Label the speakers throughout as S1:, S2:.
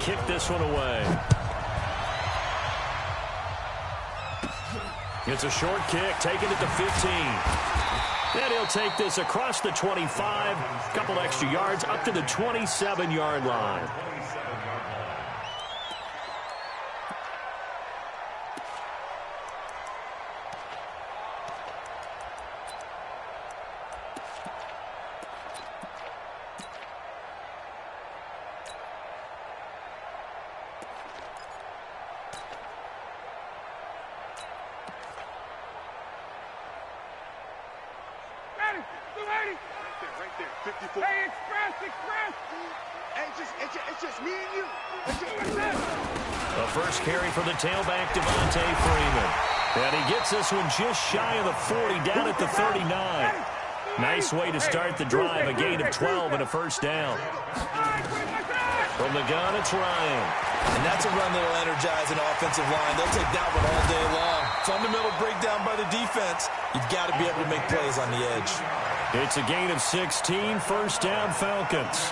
S1: kick this one away. It's a short kick, taken at the 15. And he'll take this across the 25, a couple extra yards, up to the 27-yard line.
S2: Hey, express! Hey, it's just me and you.
S1: The first carry for the tailback, Devontae Freeman. And he gets this one just shy of the 40, down at the 39. Nice way to start the drive, a gain of 12 and a first down. From the gun, it's Ryan.
S3: And that's a run that'll energize an offensive line. They'll take that one all day long. Fundamental breakdown by the defense. You've got to be able to make plays on the edge.
S1: It's a gain of 16, first down Falcons.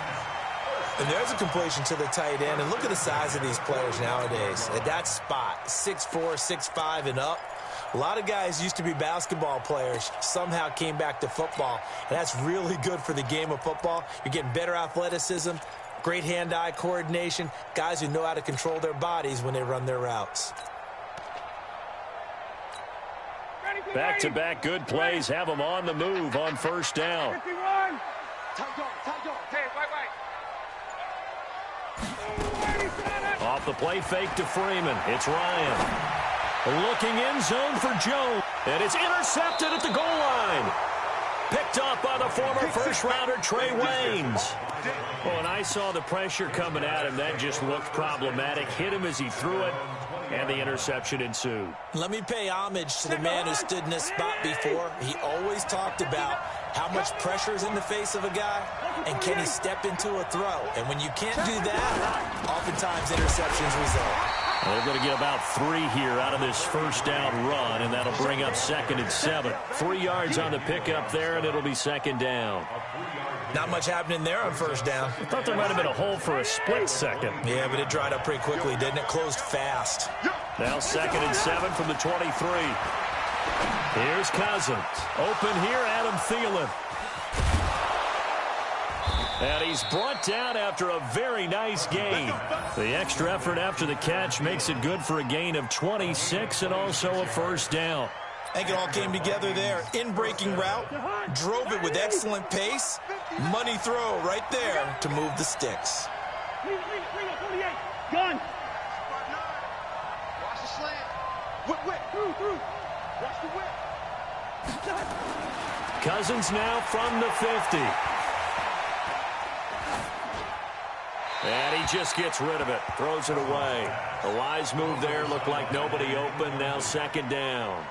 S3: And there's a completion to the tight end. And look at the size of these players nowadays. At that spot, 6'4", 6'5", and up. A lot of guys used to be basketball players, somehow came back to football. And that's really good for the game of football. You're getting better athleticism, great hand-eye coordination, guys who know how to control their bodies when they run their routes.
S1: Back-to-back good plays have them on the move on first down.
S2: 51. Hey, wait.
S1: Off the play fake to Freeman. It's Ryan. Looking in zone for Jones. And it's intercepted at the goal line. Picked up by the former first-rounder Trey Waynes. Oh, and I saw the pressure coming at him. That just looked problematic. Hit him as he threw it, and the interception ensued.
S3: Let me pay homage to the man who stood in this spot before. He always talked about how much pressure is in the face of a guy, and can he step into a throw. And when you can't do that, oftentimes interceptions result.
S1: They're going to get about 3 here out of this first down run, and that'll bring up 2nd and 7. 3 yards on the pickup there, and it'll be 2nd down.
S3: Not much happening there on first down.
S1: I thought there might have been a hole for a split second.
S3: Yeah, but it dried up pretty quickly, didn't it? Closed fast.
S1: Now 2nd and 7 from the 23. Here's Cousins. Open here, Adam Thielen. And he's brought down after a very nice gain. The extra effort after the catch makes it good for a gain of 26 and also a first down.
S3: I think it all came together there. In-breaking route, drove it with excellent pace. Money throw right there to move the sticks.
S2: Gun. Watch the slant. Whip. Through. Watch the whip.
S1: Cousins now from the 50. And he just gets rid of it. Throws it away. A wise move there. Looked like nobody open. Now 2nd down.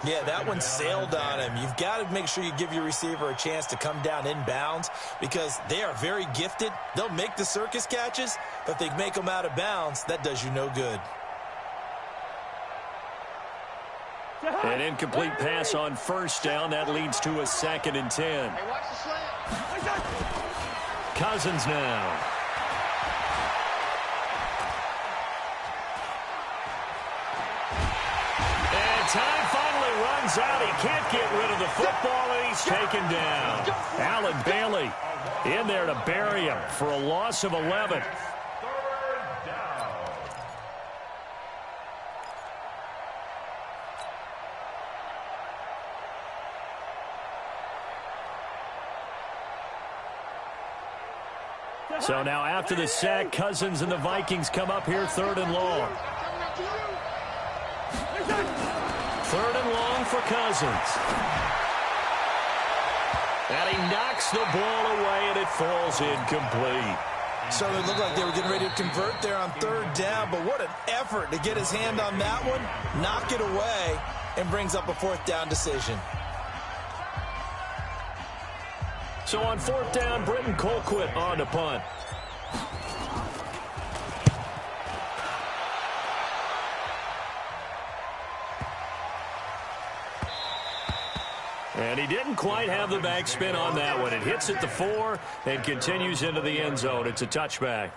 S3: Yeah, that one sailed on him. You've got to make sure you give your receiver a chance to come down inbounds because they are very gifted. They'll make the circus catches, but if they make them out of bounds, that does you no good.
S1: An incomplete pass on first down. That leads to a 2nd and 10.
S2: Hey, watch the slant.
S1: Cousins now. Time finally runs out. He can't get rid of the football, and he's taken down. Allen Bailey in there to bury him for a loss of 11. So now after the sack, Cousins and the Vikings come up here 3rd and long. 3rd and long for Cousins. And he knocks the ball away, and it falls incomplete.
S3: Certainly looked like they were getting ready to convert there on 3rd down, but what an effort to get his hand on that one, knock it away, and brings up a 4th down decision.
S1: So on 4th down, Britton Colquitt on to punt. And he didn't quite have the backspin on that one. It hits at the 4 and continues into the end zone. It's a touchback.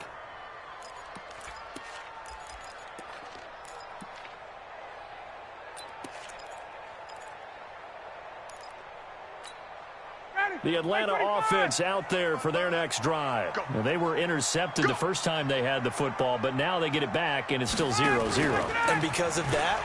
S1: The Atlanta offense out there for their next drive. Now, they were intercepted the first time they had the football, but now they get it back, and it's still 0-0.
S3: And because of that,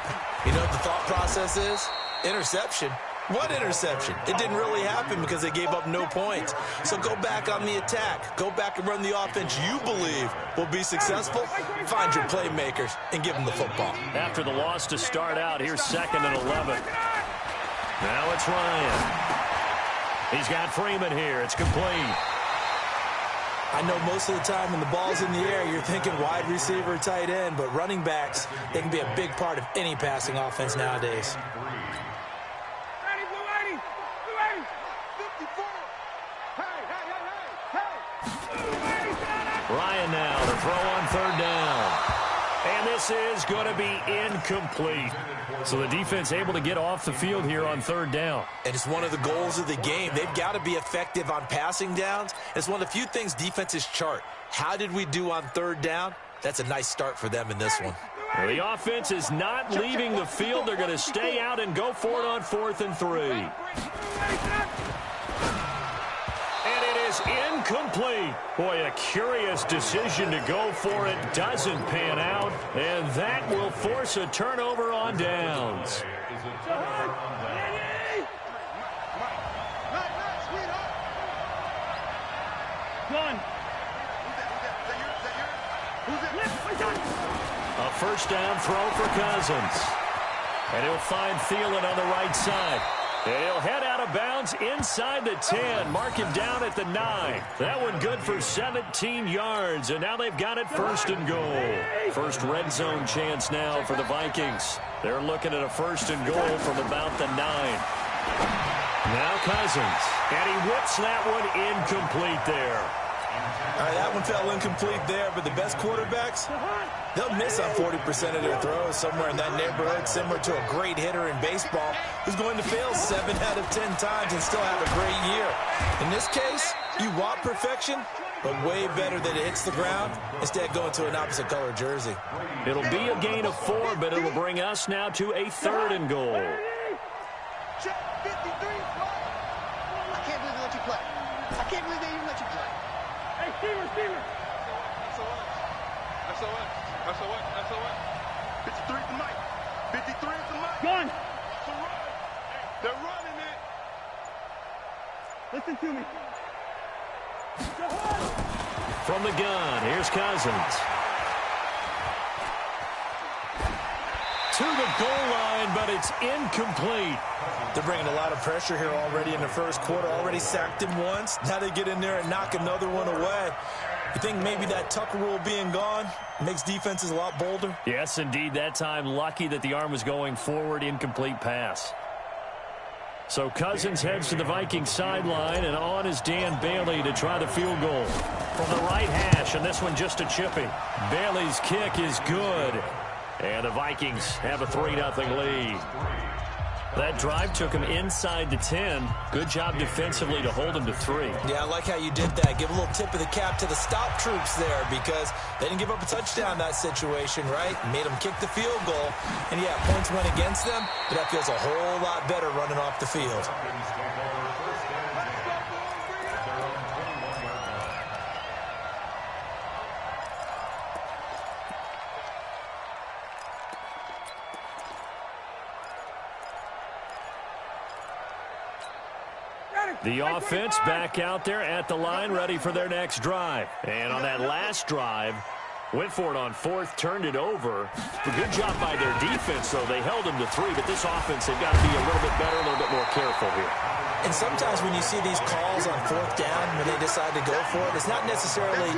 S3: you know what the thought process is? Interception. What interception? It didn't really happen because they gave up no points. So go back on the attack. Go back and run the offense you believe will be successful. Find your playmakers and give them the football.
S1: After the loss to start out, here's 2nd and 11. Now it's Ryan. He's got Freeman here. It's complete.
S3: I know most of the time when the ball's in the air, you're thinking wide receiver, tight end, but running backs, they can be a big part of any passing offense nowadays.
S1: Ryan now to throw on 3rd down. And this is going to be incomplete. So the defense able to get off the field here on 3rd down.
S3: And it's one of the goals of the game. They've got to be effective on passing downs. It's one of the few things defenses chart. How did we do on 3rd down? That's a nice start for them in this one.
S1: Well, the offense is not leaving the field. They're going to stay out and go for it on 4th and 3. Incomplete. Boy, a curious decision to go for it. Doesn't pan out. And that will force a turnover on downs. A 1st down throw for Cousins. And he'll find Thielen on the right side. And he'll head out of bounds inside the 10. Mark him down at the 9. That one good for 17 yards. And now they've got it 1st and goal. First red zone chance now for the Vikings. They're looking at a 1st and goal from about the 9. Now Cousins. And he whips that one incomplete there.
S3: All right, that one fell incomplete there, but the best quarterbacks, they'll miss on 40% of their throws somewhere in that neighborhood, similar to a great hitter in baseball who's going to fail 7 out of 10 times and still have a great year. In this case, you want perfection, but way better that it hits the ground instead going to an opposite color jersey.
S1: It'll be a gain of 4, but it'll bring us now to a 3rd and goal.
S2: I can't believe they let you play. I can't believe they even let you play. Hey, receiver. That's all right. 53 is the mic. 53 is the mic. Gun. It's a run. They're running it. Listen to me.
S1: From the gun, here's Cousins. To the goal line, but it's incomplete.
S3: They're bringing a lot of pressure here already in the 1st quarter. Already sacked him once. Now they get in there and knock another one away. You think maybe that Tucker rule being gone makes defenses a lot bolder?
S1: Yes, indeed. That time, lucky that the arm was going forward. Incomplete pass. So Cousins heads to the Vikings sideline, and on is Dan Bailey to try the field goal. From the right hash, and this one just a chipping. Bailey's kick is good. And the Vikings have a 3-0 lead. That drive took him inside the 10. Good job defensively to hold him to 3.
S3: Yeah, I like how you did that. Give a little tip of the cap to the stop troops there because they didn't give up a touchdown in that situation, right? Made them kick the field goal. And, yeah, points went against them, but that feels a whole lot better running off the field.
S1: The offense back out there at the line, ready for their next drive. And on that last drive, went for it on 4th, turned it over. A good job by their defense, though. They held them to 3, but this offense, they've got to be a little bit better, a little bit more careful here.
S3: And sometimes when you see these calls on 4th down, when they decide to go for it, it's not necessarily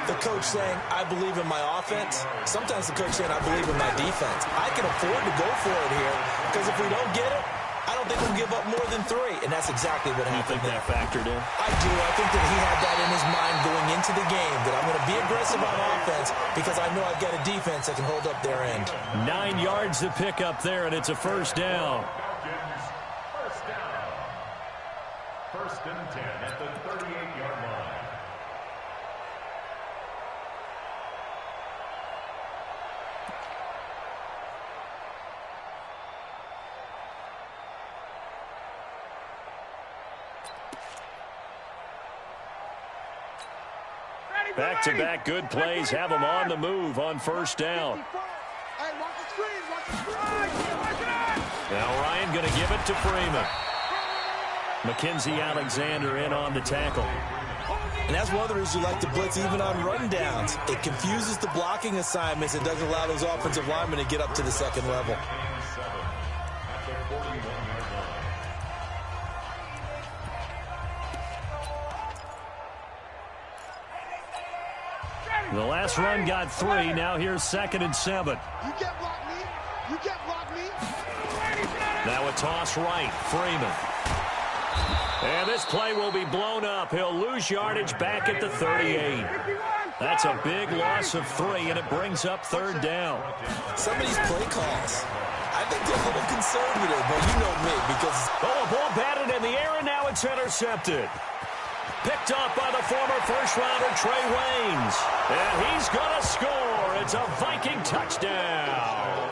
S3: the coach saying, I believe in my offense. Sometimes the coach saying, I believe in my defense. I can afford to go for it here because if we don't get it, I don't think we'll give up more than 3, and that's exactly what happened.
S1: You think that factored in?
S3: I do. I think that he had that in his mind going into the game, that I'm going to be aggressive on offense because I know I've got a defense that can hold up their end.
S1: 9 yards to pick up there, and it's a 1st down.
S4: First and 10 at the 38-yard line.
S1: Back-to-back good plays have them on the move on first down. Now Ryan going to give it to Freeman. Mackenzie Alexander in on the tackle.
S3: And that's one of the reasons you like to blitz even on run downs. It confuses the blocking assignments and doesn't allow those offensive linemen to get up to the second level.
S1: The last run got 3. Now here's 2nd and 7.
S2: You can't block me. You can't block me.
S1: Now a toss right. Freeman. And this play will be blown up. He'll lose yardage back at the 38. That's a big loss of 3, and it brings up 3rd down.
S3: Some of these play calls, I think they're a little conservative, but you know me, because...
S1: Oh, a ball batted in the air, and now it's intercepted. Picked up by the former first-rounder Trey Waynes. And he's going to score. It's a Viking touchdown.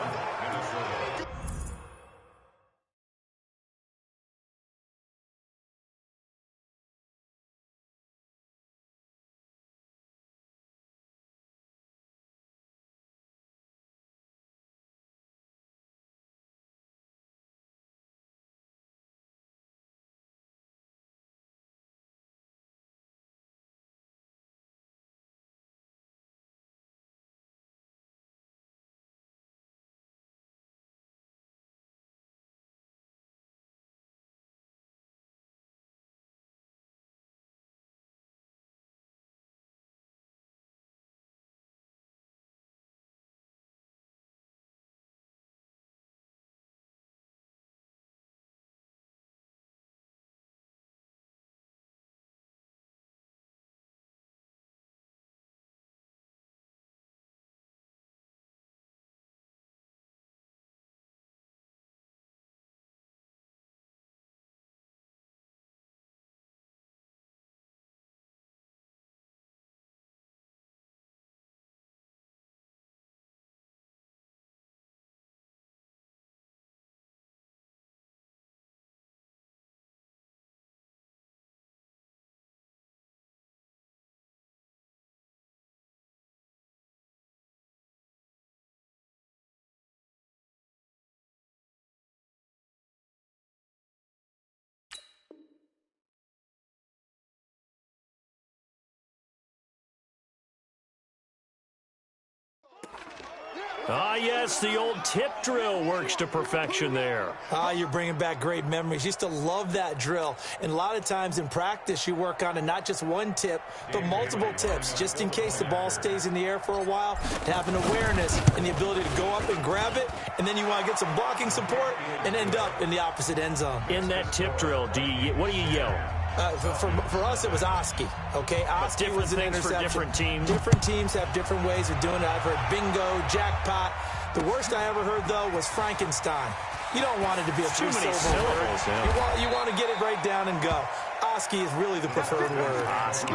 S1: Ah, yes, the old tip drill works to perfection there.
S3: Ah, you're bringing back great memories. Used to love that drill. And a lot of times in practice, you work on it, not just one tip, but multiple tips, just in case the ball stays in the air for a while, to have an awareness and the ability to go up and grab it, and then you want to get some blocking support and end up in the opposite end zone.
S1: In that tip drill, what do you yell?
S3: For us, it was Oski, okay? Oski was an interception.
S1: For different teams.
S3: Different teams have different ways of doing it. I've heard bingo, jackpot. The worst I ever heard, though, was Frankenstein. You don't want it to be a
S1: too many
S3: syllable
S1: syllables.
S3: word.
S1: Yeah.
S3: You want to get it right down and go. Oski is really the preferred word.
S1: Oski.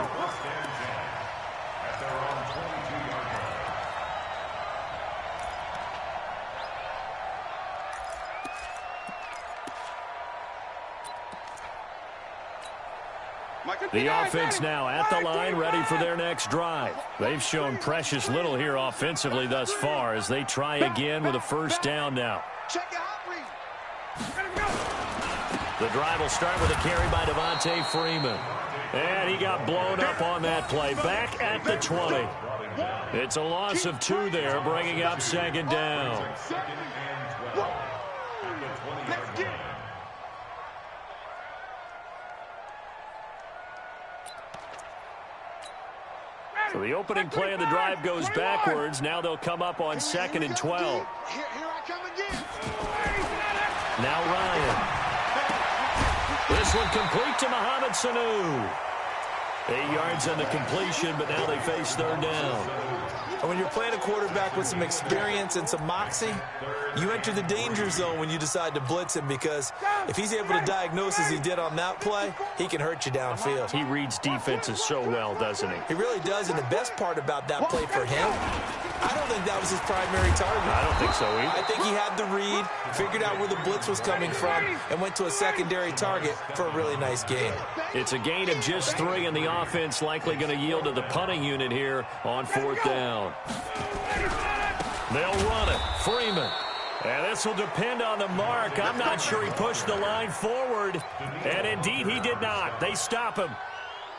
S1: The offense now at the line, ready for their next drive. They've shown precious little here offensively thus far as they try again with a first down now. The drive will start with a carry by Devontae Freeman. And he got blown up on that play. Back at the 20. It's a loss of 2 there, bringing up 2nd down. So the opening play of the drive goes backwards. Now they'll come up on 2nd and 12.
S2: Here I come again.
S1: Now Ryan. This one complete to Mohamed Sanu. 8 yards on the completion, but now they face 3rd down.
S3: And when you're playing a quarterback with some experience and some moxie, you enter the danger zone when you decide to blitz him, because if he's able to diagnose as he did on that play, he can hurt you downfield.
S1: He reads defenses so well, doesn't he?
S3: He really does, and the best part about that play for him I don't think that was his primary target.
S1: I don't think so either.
S3: I think he had the read, figured out where the blitz was coming from, and went to a secondary target for a really nice gain.
S1: It's a gain of just 3, and the offense likely going to yield to the punting unit here on 4th down. They'll run it. Freeman. And this will depend on the mark. I'm not sure he pushed the line forward. And indeed, he did not. They stop him.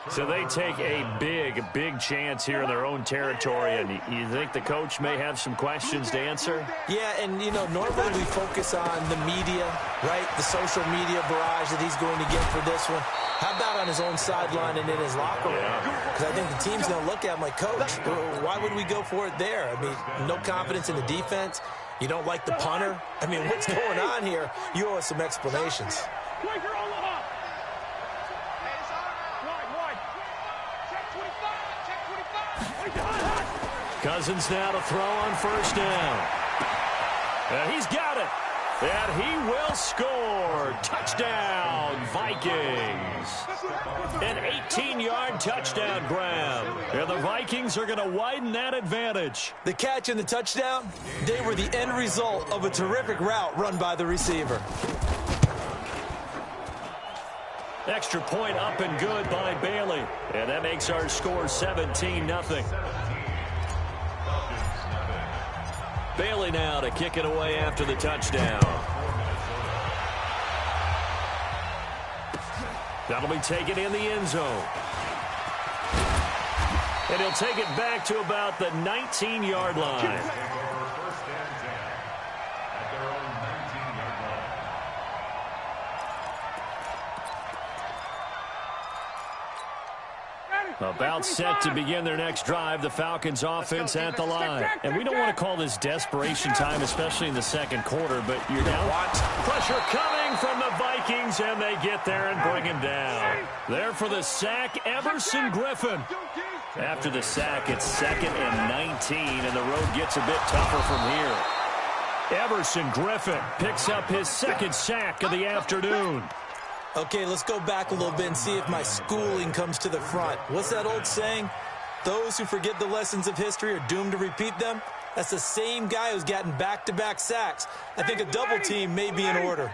S1: So they take a big chance here in their own territory. And you think the coach may have some questions to answer?
S3: Yeah, and, you know, normally we focus on the media, right? The social media barrage that he's going to get for this one. How about on his own sideline and in his locker room? Because I think the team's going to look at him like, Coach, why would we go for it there? I mean, no confidence in the defense. You don't like the punter? I mean, what's going on here? You owe us some explanations.
S1: Cousins now to throw on 1st down. And he's got it. And he will score. Touchdown, Vikings. An 18-yard touchdown grab. And the Vikings are going to widen that advantage.
S3: The catch and the touchdown, they were the end result of a terrific route run by the receiver.
S1: Extra point up and good by Bailey. And that makes our score 17-0. Bailey now to kick it away after the touchdown. That'll be taken in the end zone. And he'll take it back to about the 19-yard line. About set to begin their next drive, the Falcons offense at the line. And we don't want to call this desperation time, especially in the second quarter, but you're down. Pressure coming from the Vikings, and they get there and bring him down. There for the sack, Everson Griffin. After the sack, it's 2nd and 19, and the road gets a bit tougher from here. Everson Griffin picks up his 2nd sack of the afternoon.
S3: Okay, let's go back a little bit and see if my schooling comes to the front. What's that old saying? Those who forget the lessons of history are doomed to repeat them. That's the same guy who's gotten back-to-back sacks. I think a double team may be in order.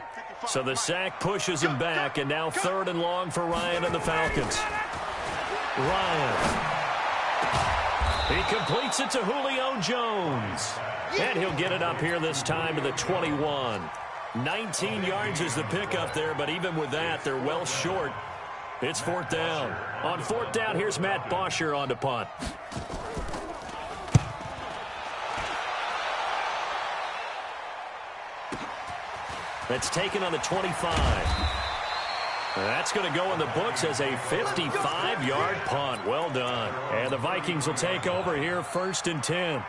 S1: So the sack pushes him back, and now 3rd and long for Ryan and the Falcons. Ryan. He completes it to Julio Jones. And he'll get it up here this time to the 21. 19 yards is the pickup there, but even with that, they're well short. It's 4th down. On 4th down, here's Matt Bosher on to punt. That's taken on the 25. That's going to go in the books as a 55-yard punt. Well done. And the Vikings will take over here 1st and 10.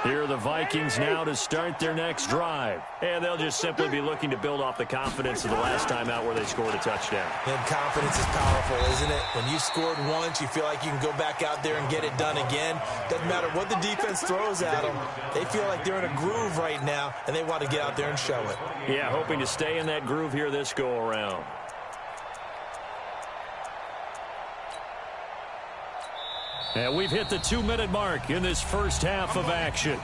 S1: Here are the Vikings now to start their next drive. And they'll just simply be looking to build off the confidence of the last time out where they scored a touchdown.
S3: And confidence is powerful, isn't it? When you scored once, you feel like you can go back out there and get it done again. Doesn't matter what the defense throws at them. They feel like they're in a groove right now, and they want to get out there and show it.
S1: Yeah, hoping to stay in that groove here this go-around. And we've hit the 2-minute mark in this first half of action.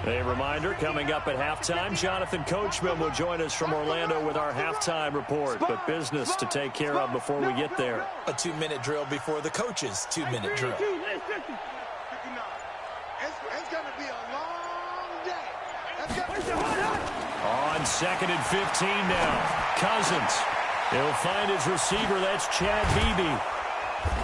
S1: A reminder, coming up at halftime, Jonathan Coachman will join us from Orlando with our halftime report. But business to take care of before we get there.
S3: A 2-minute drill before the coach's 2-minute drill.
S2: It's going to be a long day.
S1: On 2nd and 15 now. Cousins. He'll find his receiver. That's Chad Beebe.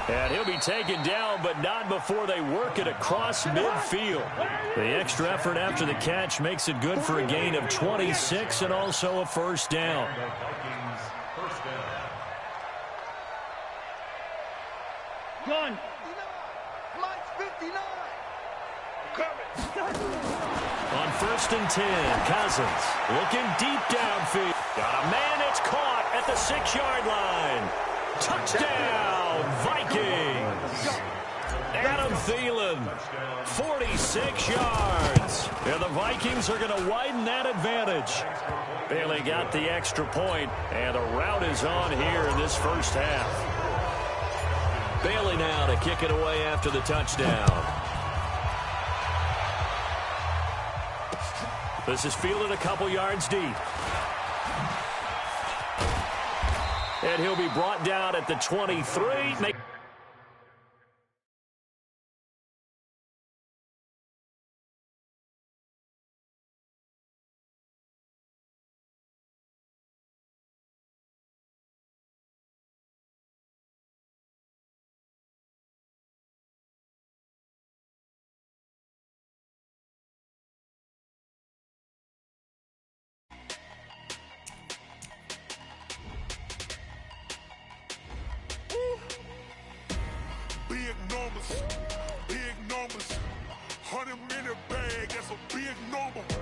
S1: And he'll be taken down, but not before they work it across midfield. The extra effort after the catch makes it good for a gain of 26 and also a 1st down.
S2: Gun. Mike's 59.
S1: On 1st and 10, Cousins looking deep downfield. Got a man, it's caught at the 6-yard line. Touchdown, Vikings. Thielen, 46 yards. And the Vikings are going to widen that advantage. Bailey got the extra point, and a rout is on here in this first half. Bailey now to kick it away after the touchdown. This is fielded a couple yards deep. And he'll be brought down at the 23.
S2: Big numbers, 100-minute bag, that's a big number.